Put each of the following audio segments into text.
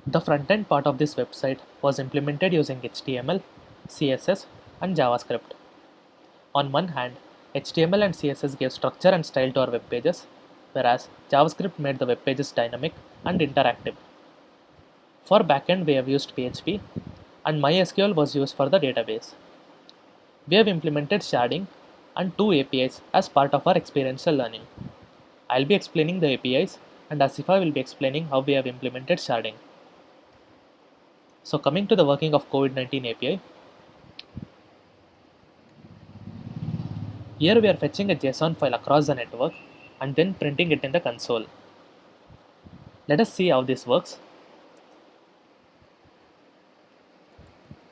The front-end part of this website was implemented using HTML, CSS, and JavaScript. On one hand, HTML and CSS gave structure and style to our web pages, whereas JavaScript made the web pages dynamic and interactive. For backend, we have used PHP, and MySQL was used for the database. We have implemented sharding and two APIs as part of our experiential learning. I'll be explaining the APIs, and Asifa will be explaining how we have implemented sharding. So coming to the working of COVID-19 API, here we are fetching a JSON file across the network and then printing it in the console. Let us see how this works.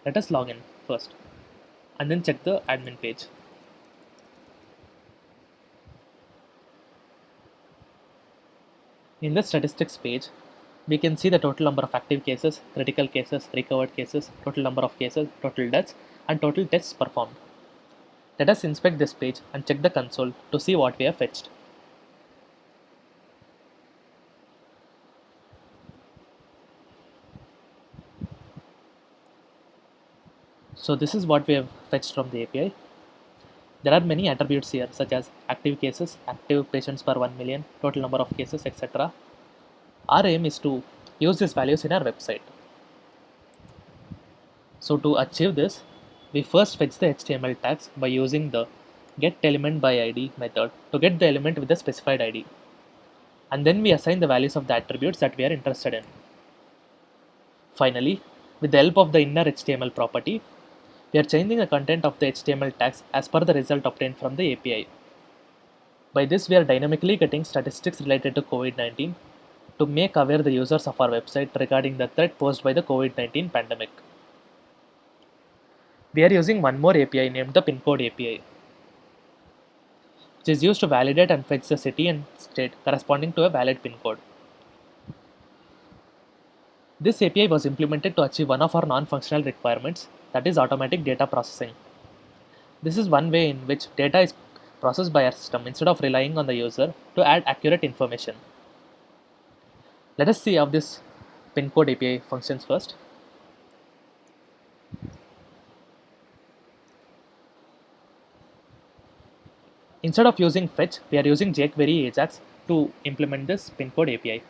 Let us log in first and then check the admin page. In the statistics page, we can see the total number of active cases, critical cases, recovered cases, total number of cases, total deaths, and total tests performed. Let us inspect this page and check the console to see what we have fetched. So this is what we have fetched from the API. There are many attributes here such as active cases, active patients per 1 million, total number of cases, etc. Our aim is to use these values in our website. So to achieve this, we first fetch the HTML tags by using the getElementById method to get the element with the specified ID. And then we assign the values of the attributes that we are interested in. Finally, with the help of the inner HTML property, we are changing the content of the HTML tags as per the result obtained from the API. By this, we are dynamically getting statistics related to COVID-19 to make aware the users of our website regarding the threat posed by the COVID-19 pandemic. We are using one more API named the PinCode API, which is used to validate and fetch the city and state corresponding to a valid PIN code. This API was implemented to achieve one of our non-functional requirements, that is automatic data processing. This is one way in which data is processed by our system instead of relying on the user to add accurate information. Let us see how this PIN code API functions first. Instead of using fetch, we are using jQuery Ajax to implement this PIN code API.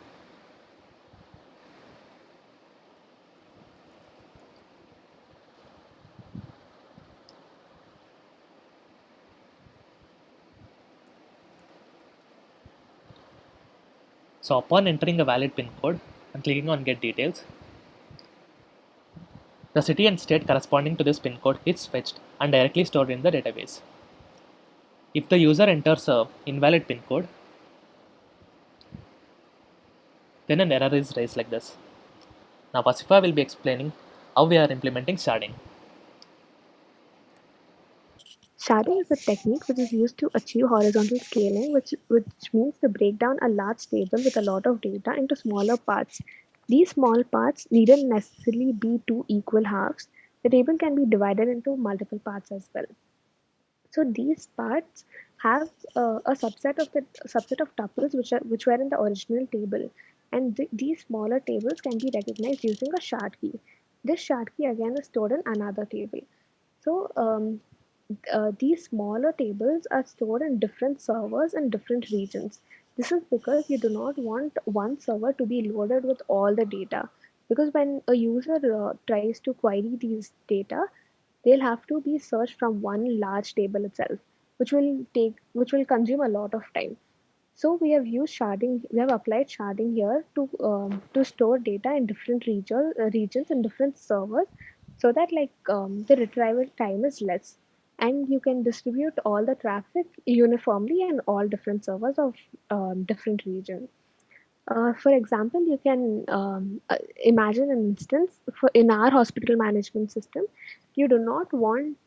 So upon entering a valid PIN code and clicking on get details, the city and state corresponding to this PIN code is fetched and directly stored in the database. If the user enters a invalid PIN code, then an error is raised like this. Now Pasifa will be explaining how we are implementing sharding. Sharding is a technique which is used to achieve horizontal scaling, which means to break down a large table with a lot of data into smaller parts. These small parts needn't necessarily be two equal halves. The table can be divided into multiple parts as well. So these parts have a subset of tuples which were in the original table, and these smaller tables can be recognized using a shard key. This shard key again is stored in another table. So these smaller tables are stored in different servers in different regions. This is because you do not want one server to be loaded with all the data. Because when a user tries to query these data, they'll have to be searched from one large table itself, which will consume a lot of time. So we have used sharding. We have applied sharding here to store data in different regions and different servers, so that the retrieval time is less, and you can distribute all the traffic uniformly in all different servers of different regions. For example, you can imagine an instance in our hospital management system. You do not want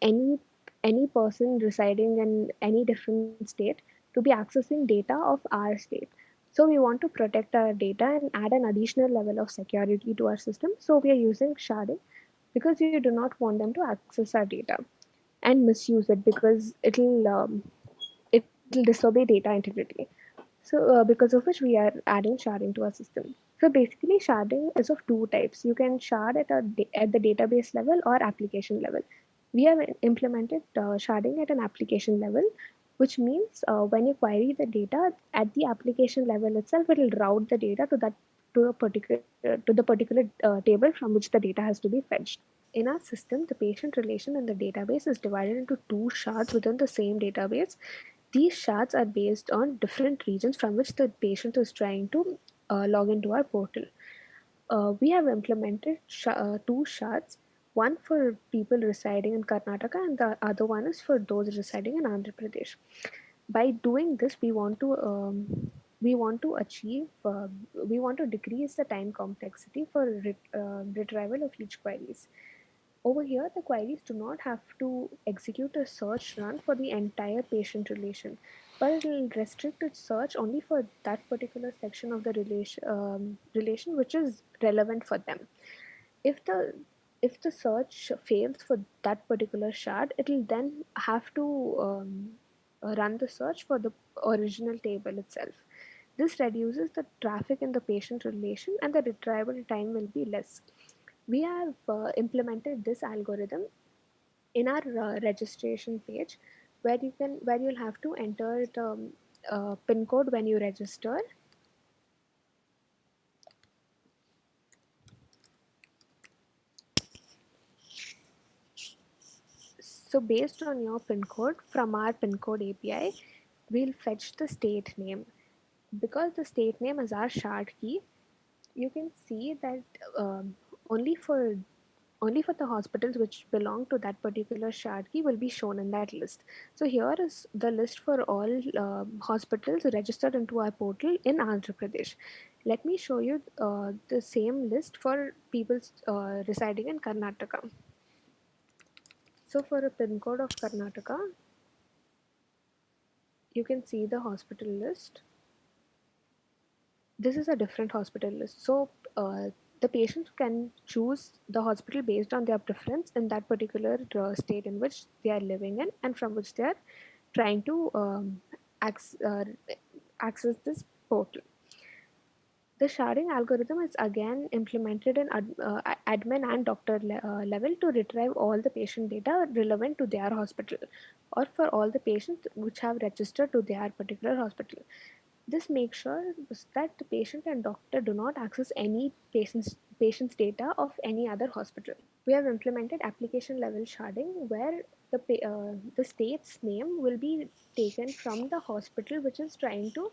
any person residing in any different state to be accessing data of our state. So we want to protect our data and add an additional level of security to our system. So we are using sharding because you do not want them to access our data and misuse it, because it'll disobey data integrity. So because of which we are adding sharding to our system. So basically, sharding is of two types. You can shard at the database level or application level. We have implemented sharding at an application level, which means when you query the data at the application level itself, it will route the data to the particular table from which the data has to be fetched. In our system, the patient relation in the database is divided into two shards within the same database. These shards are based on different regions from which the patient is trying to log into our portal. We have implemented two shards, one for people residing in Karnataka and the other one is for those residing in Andhra Pradesh. By doing this, we want to achieve we want to decrease the time complexity for retrieval of each queries. Over here, the queries do not have to execute a search run for the entire patient relation, but it will restrict its search only for that particular section of the relation which is relevant for them. If the search fails for that particular shard, it will then have to run the search for the original table itself. This reduces the traffic in the patient relation and the retrieval time will be less. We have implemented this algorithm in our registration page where you'll have to enter the pin code when you register. So based on your pin code from our pin code API, we'll fetch the state name. Because the state name is our shard key, you can see that um, only for only for the hospitals which belong to that particular shard key will be shown in that list. So here is the list for all hospitals registered into our portal in Andhra Pradesh. Let me show you the same list for people residing in Karnataka. So for a pin code of Karnataka, you can see the hospital list. This is a different hospital list. So the patient can choose the hospital based on their preference in that particular state in which they are living in and from which they are trying to access this portal. The sharding algorithm is again implemented in admin and doctor level to retrieve all the patient data relevant to their hospital or for all the patients which have registered to their particular hospital. This makes sure that the patient and doctor do not access any patient's data of any other hospital. We have implemented application level sharding where the state's name will be taken from the hospital which is trying to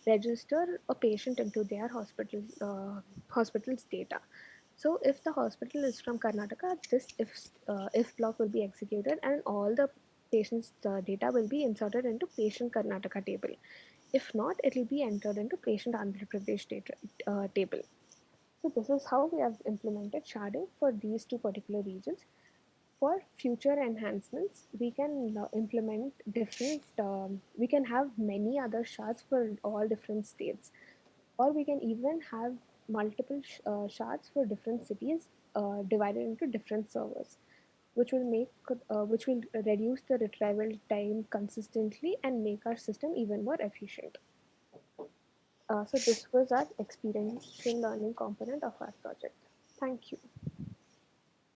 register a patient into their hospital's data. So if the hospital is from Karnataka, this if block will be executed and all the patient's data will be inserted into patient Karnataka table. If not, it will be entered into patient Andhra Pradesh data, table. So this is how we have implemented sharding for these two particular regions. For future enhancements, we can implement different. We can have many other shards for all different states, or we can even have multiple shards for different cities divided into different servers, which will reduce the retrieval time consistently and make our system even more efficient. So this was our experiential learning component of our project. Thank you.